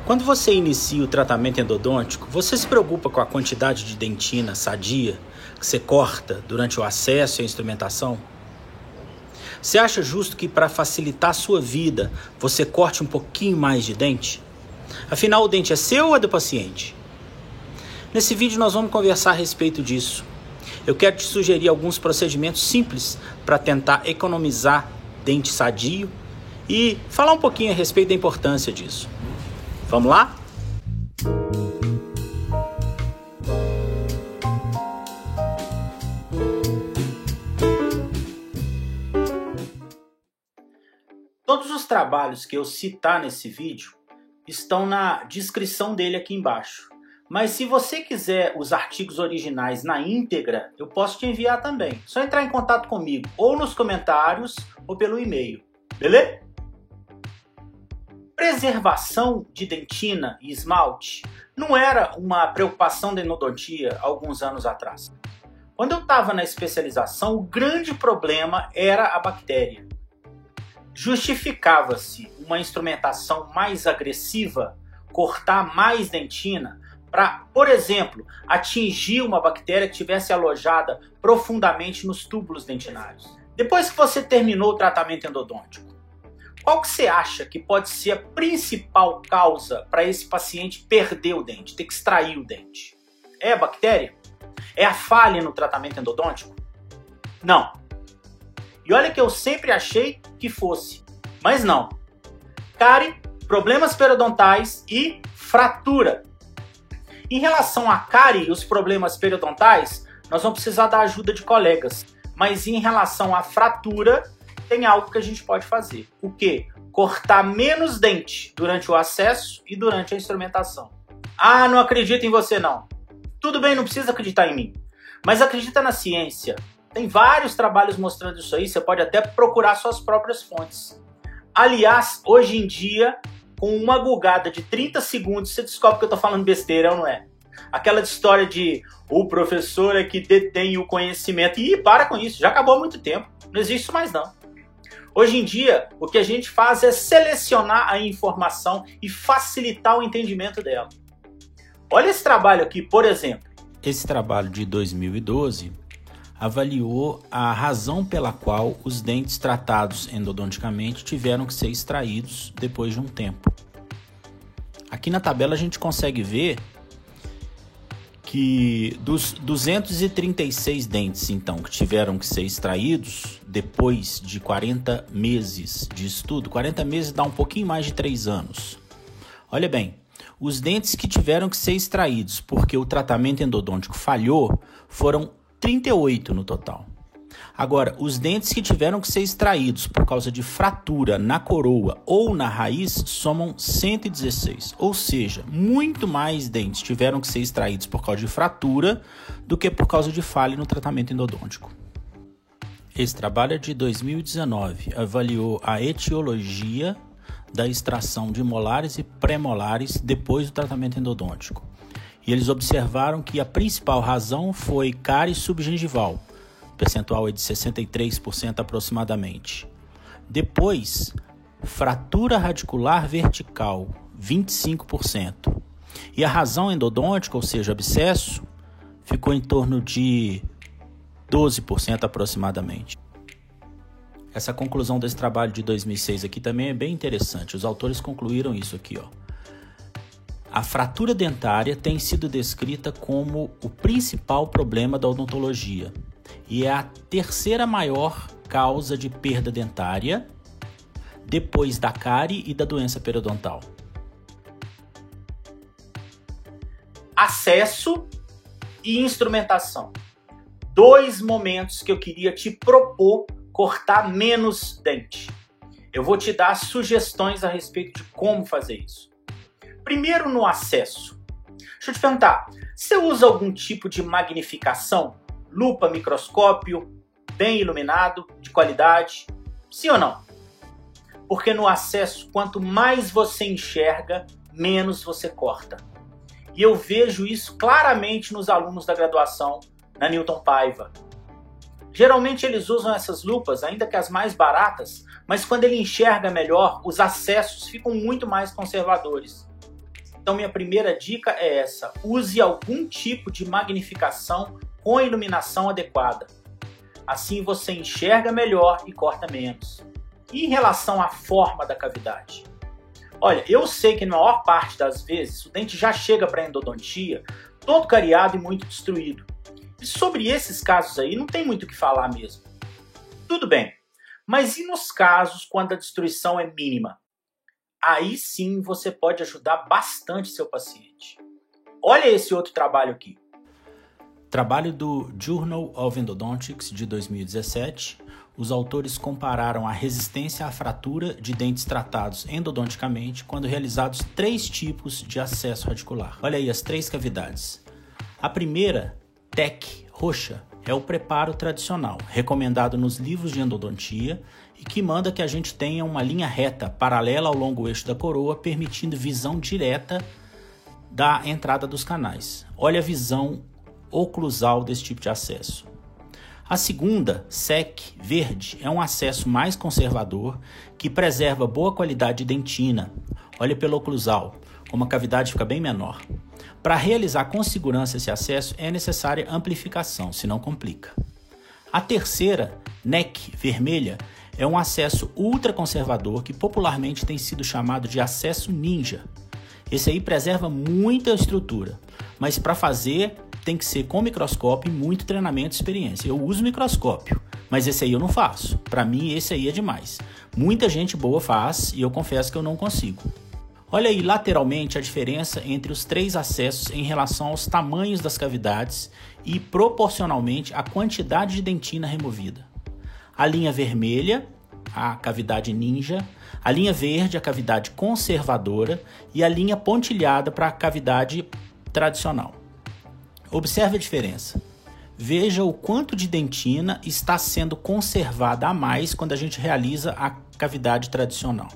Quando você inicia o tratamento endodôntico, você se preocupa com a quantidade de dentina sadia que você corta durante o acesso e a instrumentação? Você acha justo que para facilitar a sua vida, você corte um pouquinho mais de dente? Afinal, o dente é seu ou é do paciente? Nesse vídeo nós vamos conversar a respeito disso. Eu quero te sugerir alguns procedimentos simples para tentar economizar dente sadio e falar um pouquinho a respeito da importância disso. Vamos lá? Todos os trabalhos que eu citar nesse vídeo estão na descrição dele aqui embaixo. Mas se você quiser os artigos originais na íntegra, eu posso te enviar também. Só entrar em contato comigo, ou nos comentários, ou pelo e-mail. Beleza? Preservação de dentina e esmalte não era uma preocupação da endodontia há alguns anos atrás. Quando eu estava na especialização, o grande problema era a bactéria. Justificava-se uma instrumentação mais agressiva, cortar mais dentina, para, por exemplo, atingir uma bactéria que estivesse alojada profundamente nos túbulos dentinários. Depois que você terminou o tratamento endodôntico, qual que você acha que pode ser a principal causa para esse paciente perder o dente, ter que extrair o dente? É a bactéria? É a falha no tratamento endodôntico? Não. E olha que eu sempre achei que fosse, mas não. Cárie, problemas periodontais e fratura. Em relação à cárie e os problemas periodontais, nós vamos precisar da ajuda de colegas. Mas em relação à fratura, tem algo que a gente pode fazer. O quê? Cortar menos dente durante o acesso e durante a instrumentação. Ah, não acredito em você não. Tudo bem, não precisa acreditar em mim. Mas acredita na ciência. Tem vários trabalhos mostrando isso aí, você pode até procurar suas próprias fontes. Aliás, hoje em dia, com uma gugada de 30 segundos, você descobre que eu tô falando besteira ou não é. Aquela história de o professor é que detém o conhecimento. Ih, para com isso, já acabou há muito tempo. Não existe isso mais não. Hoje em dia, o que a gente faz é selecionar a informação e facilitar o entendimento dela. Olha esse trabalho aqui, por exemplo. Esse trabalho de 2012 avaliou a razão pela qual os dentes tratados endodonticamente tiveram que ser extraídos depois de um tempo. Aqui na tabela a gente consegue ver que dos 236 dentes, então, que tiveram que ser extraídos depois de 40 meses de estudo, 40 meses dá um pouquinho mais de 3 anos. Olha bem, os dentes que tiveram que ser extraídos porque o tratamento endodôntico falhou foram 38 no total. Agora, os dentes que tiveram que ser extraídos por causa de fratura na coroa ou na raiz somam 116. Ou seja, muito mais dentes tiveram que ser extraídos por causa de fratura do que por causa de falha no tratamento endodôntico. Esse trabalho é de 2019, avaliou a etiologia da extração de molares e pré-molares depois do tratamento endodôntico. E eles observaram que a principal razão foi cárie subgengival, o percentual é de 63% aproximadamente. Depois, fratura radicular vertical, 25%. E a razão endodôntica, ou seja, abscesso, ficou em torno de 12% aproximadamente. Essa conclusão desse trabalho de 2006 aqui também é bem interessante. Os autores concluíram isso aqui, ó. A fratura dentária tem sido descrita como o principal problema da odontologia e é a terceira maior causa de perda dentária depois da cárie e da doença periodontal. Acesso e instrumentação. 2 momentos que eu queria te propor cortar menos dente. Eu vou te dar sugestões a respeito de como fazer isso. Primeiro no acesso. Deixa eu te perguntar, você usa algum tipo de magnificação? Lupa, microscópio, bem iluminado, de qualidade? Sim ou não? Porque no acesso, quanto mais você enxerga, menos você corta. E eu vejo isso claramente nos alunos da graduação na Newton Paiva. Geralmente eles usam essas lupas, ainda que as mais baratas, mas quando ele enxerga melhor, os acessos ficam muito mais conservadores. Então minha primeira dica é essa: use algum tipo de magnificação com iluminação adequada. Assim você enxerga melhor e corta menos. E em relação à forma da cavidade? Olha, eu sei que na maior parte das vezes o dente já chega para a endodontia todo cariado e muito destruído. E sobre esses casos aí não tem muito o que falar mesmo. Tudo bem, mas e nos casos quando a destruição é mínima? Aí sim você pode ajudar bastante seu paciente. Olha esse outro trabalho aqui. Trabalho do Journal of Endodontics de 2017. Os autores compararam a resistência à fratura de dentes tratados endodonticamente quando realizados 3 tipos de acesso radicular. Olha aí as 3 cavidades. A primeira, TEC, roxa, é o preparo tradicional, recomendado nos livros de endodontia e que manda que a gente tenha uma linha reta paralela ao longo eixo da coroa, permitindo visão direta da entrada dos canais. Olha a visão oclusal desse tipo de acesso. A segunda, SEC, verde, é um acesso mais conservador que preserva boa qualidade de dentina. Olha pelo oclusal, como a cavidade fica bem menor. Para realizar com segurança esse acesso é necessária amplificação, senão complica. A terceira, NEC, vermelha, é um acesso ultraconservador que popularmente tem sido chamado de acesso ninja. Esse aí preserva muita estrutura, mas para fazer tem que ser com microscópio e muito treinamento e experiência. Eu uso microscópio, mas esse aí eu não faço. Para mim esse aí é demais. Muita gente boa faz e eu confesso que eu não consigo. Olha aí lateralmente a diferença entre os 3 acessos em relação aos tamanhos das cavidades e proporcionalmente a quantidade de dentina removida. A linha vermelha, a cavidade ninja, a linha verde, a cavidade conservadora e a linha pontilhada para a cavidade tradicional. Observe a diferença. Veja o quanto de dentina está sendo conservada a mais quando a gente realiza a cavidade tradicional.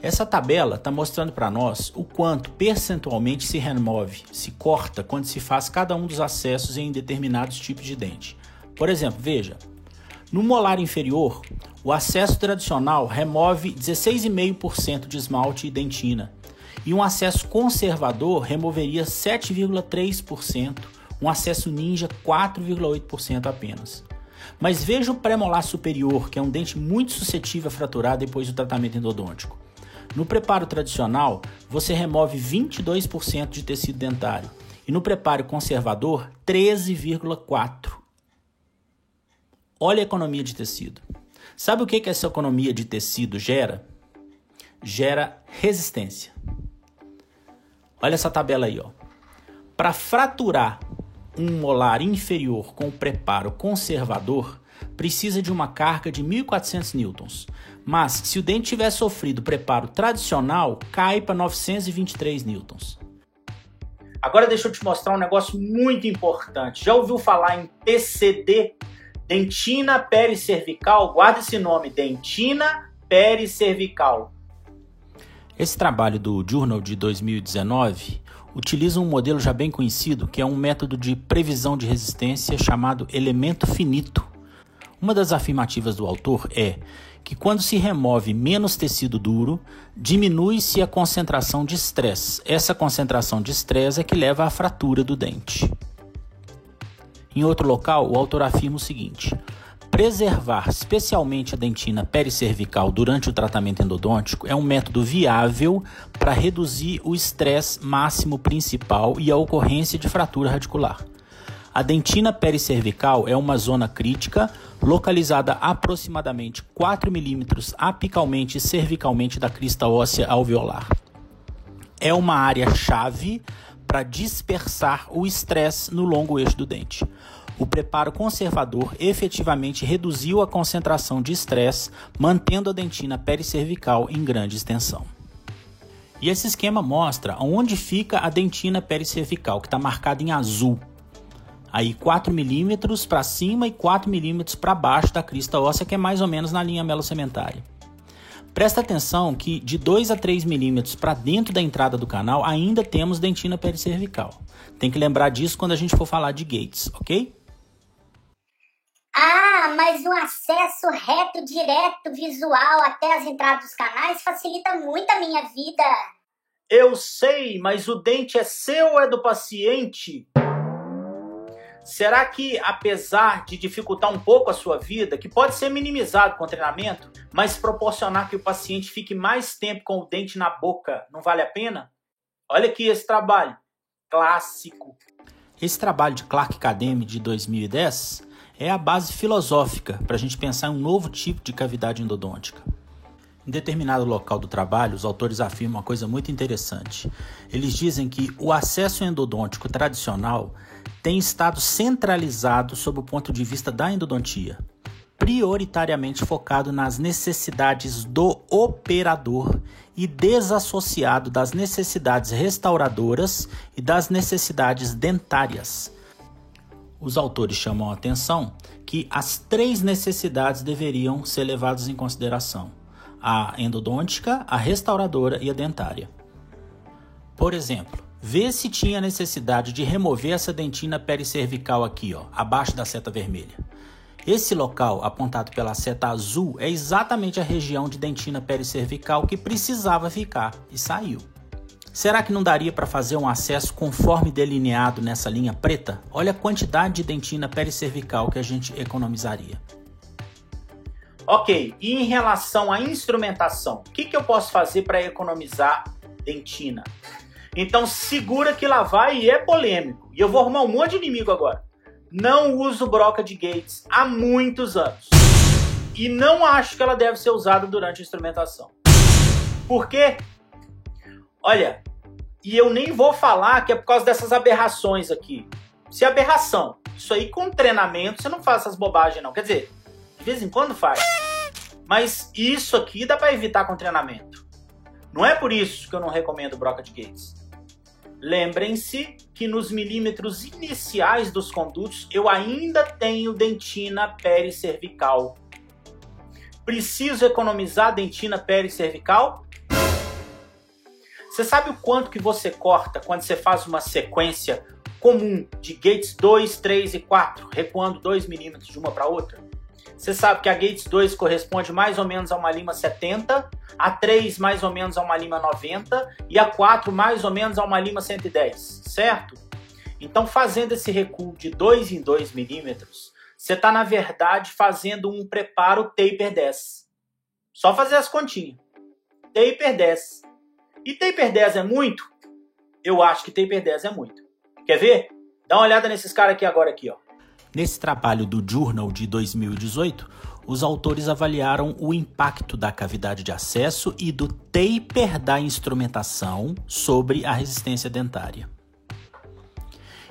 Essa tabela está mostrando para nós o quanto percentualmente se remove, se corta quando se faz cada um dos acessos em determinados tipos de dente. Por exemplo, veja, no molar inferior, o acesso tradicional remove 16,5% de esmalte e dentina, e um acesso conservador removeria 7,3%, um acesso ninja 4,8% apenas. Mas veja o premolar superior, que é um dente muito suscetível a fraturar depois do tratamento endodôntico. No preparo tradicional, você remove 22% de tecido dentário e no preparo conservador, 13,4%. Olha a economia de tecido. Sabe o que essa economia de tecido gera? Gera resistência. Olha essa tabela aí, ó. Para fraturar um molar inferior com o preparo conservador, precisa de uma carga de 1.400 newtons. Mas se o dente tiver sofrido preparo tradicional, cai para 923 newtons. Agora deixa eu te mostrar um negócio muito importante. Já ouviu falar em PCD? Dentina pericervical? Guarda esse nome, dentina pericervical. Esse trabalho do Journal de 2019 utiliza um modelo já bem conhecido, que é um método de previsão de resistência chamado elemento finito. Uma das afirmativas do autor é que quando se remove menos tecido duro, diminui-se a concentração de estresse. Essa concentração de estresse é que leva à fratura do dente. Em outro local, o autor afirma o seguinte: preservar especialmente a dentina pericervical durante o tratamento endodôntico é um método viável para reduzir o estresse máximo principal e a ocorrência de fratura radicular. A dentina pericervical é uma zona crítica localizada aproximadamente 4 mm apicalmente e cervicalmente da crista óssea alveolar. É uma área-chave para dispersar o estresse no longo eixo do dente. O preparo conservador efetivamente reduziu a concentração de estresse, mantendo a dentina pericervical em grande extensão. E esse esquema mostra onde fica a dentina pericervical, que está marcada em azul. Aí 4 mm para cima e 4 mm para baixo da crista óssea, que é mais ou menos na linha melossementária. Presta atenção que de 2 a 3 milímetros para dentro da entrada do canal ainda temos dentina pericervical. Tem que lembrar disso quando a gente for falar de gates, ok? Ah, mas o acesso reto, direto, visual até as entradas dos canais facilita muito a minha vida. Eu sei, mas o dente é seu ou é do paciente? Será que, apesar de dificultar um pouco a sua vida, que pode ser minimizado com treinamento, mas proporcionar que o paciente fique mais tempo com o dente na boca, não vale a pena? Olha aqui esse trabalho, clássico. Esse trabalho de Clark Kademi de 2010 é a base filosófica para a gente pensar em um novo tipo de cavidade endodôntica. Em determinado local do trabalho, os autores afirmam uma coisa muito interessante. Eles dizem que o acesso endodôntico tradicional tem estado centralizado sob o ponto de vista da endodontia, prioritariamente focado nas necessidades do operador e desassociado das necessidades restauradoras e das necessidades dentárias. Os autores chamam a atenção que as 3 necessidades deveriam ser levadas em consideração: a endodôntica, a restauradora e a dentária. Por exemplo, vê se tinha necessidade de remover essa dentina pericervical aqui, abaixo da seta vermelha. Esse local, apontado pela seta azul, é exatamente a região de dentina pericervical que precisava ficar e saiu. Será que não daria para fazer um acesso conforme delineado nessa linha preta? Olha a quantidade de dentina pericervical que a gente economizaria. Ok, e em relação à instrumentação, o que eu posso fazer para economizar dentina? Então segura que lá vai e é polêmico. E eu vou arrumar um monte de inimigo agora. Não uso broca de Gates há muitos anos. E não acho que ela deve ser usada durante a instrumentação. Por quê? Olha, e eu nem vou falar que é por causa dessas aberrações aqui. Se é aberração, isso aí com treinamento você não faz essas bobagens não. Quer dizer, de vez em quando faz. Mas isso aqui dá para evitar com treinamento. Não é por isso que eu não recomendo broca de Gates. Lembrem-se que nos milímetros iniciais dos condutos eu ainda tenho dentina pericervical. Preciso economizar dentina pericervical? Você sabe o quanto que você corta quando você faz uma sequência comum de Gates 2, 3 e 4, recuando 2 milímetros de uma para outra? Você sabe que a Gates 2 corresponde mais ou menos a uma lima 70, a 3 mais ou menos a uma lima 90 e a 4 mais ou menos a uma lima 110, certo? Então, fazendo esse recuo de 2 em 2 milímetros, você está, na verdade, fazendo um preparo taper 10. Só fazer as continhas. Taper 10. E taper 10 é muito? Eu acho que taper 10 é muito. Quer ver? Dá uma olhada nesses caras aqui agora, aqui, ó. Nesse trabalho do Journal de 2018, os autores avaliaram o impacto da cavidade de acesso e do taper da instrumentação sobre a resistência dentária.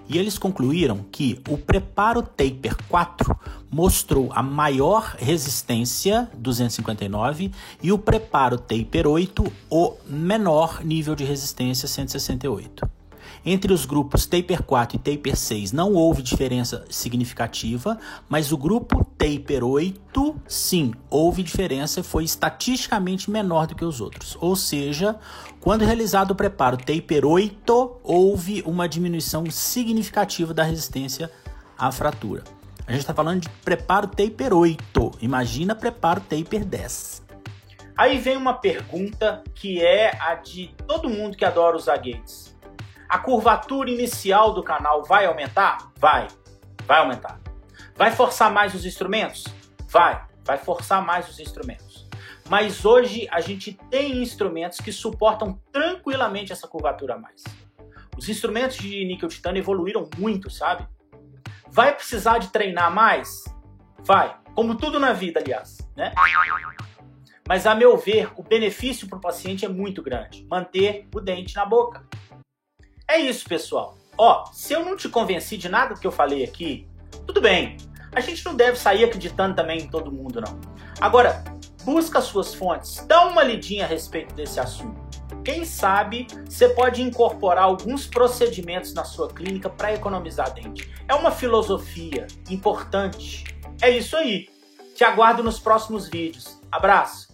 E eles concluíram que o preparo taper 4 mostrou a maior resistência, 259, e o preparo taper 8, o menor nível de resistência, 168. Entre os grupos Taper 4 e Taper 6 não houve diferença significativa, mas o grupo Taper 8, sim, houve diferença e foi estatisticamente menor do que os outros. Ou seja, quando realizado o preparo Taper 8, houve uma diminuição significativa da resistência à fratura. A gente está falando de preparo Taper 8, imagina preparo Taper 10. Aí vem uma pergunta que é a de todo mundo que adora usar Gates. A curvatura inicial do canal vai aumentar? Vai aumentar. Vai forçar mais os instrumentos? Vai forçar mais os instrumentos. Mas hoje a gente tem instrumentos que suportam tranquilamente essa curvatura a mais. Os instrumentos de níquel titânio evoluíram muito, sabe? Vai precisar de treinar mais? Vai. Como tudo na vida, aliás, né? Mas, a meu ver, o benefício para o paciente é muito grande. Manter o dente na boca. É isso, pessoal. Ó, se eu não te convenci de nada que eu falei aqui, tudo bem. A gente não deve sair acreditando também em todo mundo, não. Agora, busca as suas fontes. Dá uma lidinha a respeito desse assunto. Quem sabe você pode incorporar alguns procedimentos na sua clínica para economizar dente. É uma filosofia importante. É isso aí. Te aguardo nos próximos vídeos. Abraço!